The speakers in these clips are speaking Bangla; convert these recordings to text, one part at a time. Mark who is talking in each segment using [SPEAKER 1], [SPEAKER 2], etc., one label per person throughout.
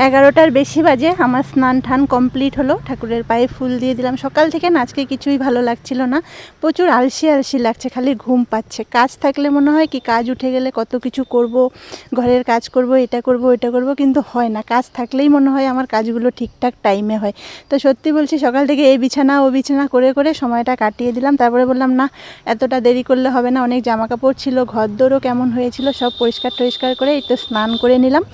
[SPEAKER 1] 11টার বেশি বাজে। আমার স্নান টান কমপ্লিট হলো, ঠাকুরের পায়ে ফুল দিয়ে দিলাম। সকাল থেকে না আজকে কিছুই ভালো লাগছিল না, প্রচুর আলসি আলসি লাগছে, খালি ঘুম পাচ্ছে। কাজ থাকলে মনে হয় কি কাজ উঠে গেলে কত কিছু করব, ঘরের কাজ করব, এটা করব ওইটা করব, কিন্তু হয় না। কাজ থাকলেই মনে হয় আমার কাজগুলো ঠিকঠাক টাইমে হয়। তো সত্যি বলছি, সকাল থেকে এই বিছানা ও বিছানা করে করে সময়টা কাটিয়ে দিলাম। তারপরে বললাম না, এতটা দেরি করলে হবে না, অনেক জামা কাপড় ছিল, ঘরদোরও কেমন হয়েছিল, সব পরিষ্কার টরিষ্কার করে এই তো স্নান করে নিলাম।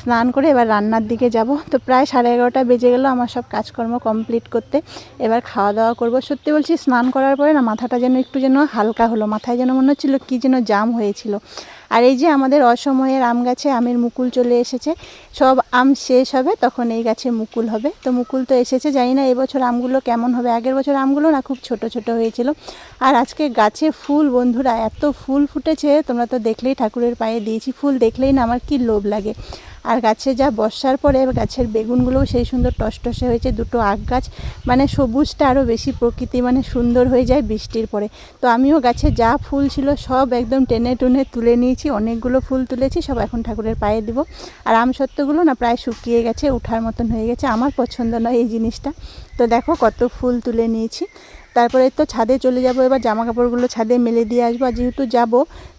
[SPEAKER 1] স্নান করে এবার রান্নার দিকে যাব। তো প্রায় 11:30 বেজে গেল আমার সব কাজকর্ম কমপ্লিট করতে। এবার খাওয়া দাওয়া করব। সত্যি বলছি, স্নান করার পরে না মাথাটা যেন হালকা হলো, মাথায় যেন মনে হচ্ছিলো কী যেন জাম হয়েছিল। আর এই যে আমাদের অসময়ের আম গাছে আমের মুকুল চলে এসেছে, সব আম শেষ হবে তখন এই গাছে মুকুল হবে। তো মুকুল তো এসেছে, জানি না এবছর আমগুলো কেমন হবে। আগের বছর আমগুলো না খুব ছোট ছোট হয়েছিল। আর আজকে গাছে ফুল, বন্ধুরা এত ফুল ফুটেছে, তোমরা তো দেখলেই, ঠাকুরের পায়ে দিয়েছি ফুল দেখলেই না আমার কি লোভ লাগে। আর গাছে যা বর্ষার পরে গাছের বেগুনগুলোও সেই সুন্দর টসটসে হয়েছে। দুটো আখ গাছ, মানে সবুজটা আরও বেশি, প্রকৃতি মানে সুন্দর হয়ে যায় বৃষ্টির পরে। তো আমিও গাছে যা ফুল ছিল সব একদম টেনে টুনে তুলে নিয়েছি, অনেকগুলো ফুল তুলেছি, সব এখন ঠাকুরের পায়ে দিব। আর আমসত্ত্বগুলো না প্রায় শুকিয়ে গেছে, ওঠার মতন হয়ে গেছে। আমার পছন্দ নয় এই জিনিসটা। তো দেখো কত ফুল তুলে নিয়েছি। তারপরে তো ছাদে চলে যাব, এবার জামা কাপড়গুলো ছাদে মেলে দিয়ে আসবো। আর যেহেতু যাব,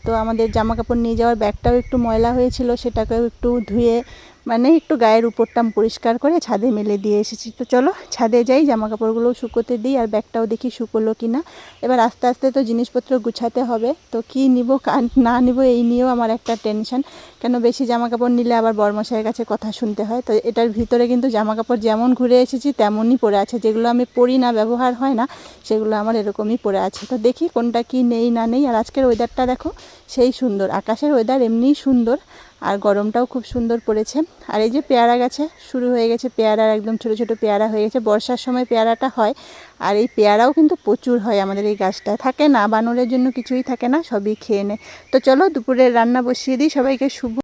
[SPEAKER 1] তো আমাদের জামা কাপড় নিয়ে যাওয়ার ব্যাগটাও একটু ময়লা হয়েছিল, সেটাকেও একটু ধুয়ে মানে একটু গায়ের উপরটা পরিষ্কার করে ছাদে মেলে দিয়ে এসেছি। তো চলো ছাদে যাই, জামা কাপড়গুলো শুকোতে দিই, আর ব্যাগটাও দেখি শুকোলো কি না। এবার আস্তে আস্তে তো জিনিসপত্র গুছাতে হবে। তো কী নিব না নিব এই নিয়েও আমার একটা টেনশন, কেন বেশি জামা কাপড় নিলে আবার বরমশাইয়ের কাছে কথা শুনতে হয়। তো এটার ভিতরে কিন্তু জামা কাপড় যেমন ঘুরে এসেছি তেমনই পরে আছে, যেগুলো আমি পরি না, ব্যবহার হয় না, সেগুলো আমার এরকমই পড়ে আছে। তো দেখি কোনটা কি নেই না নেই। আর আজকের ওয়েদারটা দেখো সেই সুন্দর, আকাশের ওয়েদার এমনিই সুন্দর, আর গরমটাও খুব সুন্দর পড়েছে। আর এই যে পেয়ারা গাছে শুরু হয়ে গেছে, পেয়ারার একদম ছোটো ছোটো পেয়ারা হয়ে গেছে। বর্ষার সময় পেয়ারাটা হয়, আর এই পেয়ারাও কিন্তু প্রচুর হয় আমাদের এই গাছটায়। থাকে না, বানরের জন্য কিছুই থাকে না, সবই খেয়ে নেয়। তো চলো দুপুরের রান্না বসিয়ে দিই। সবাইকে শুভ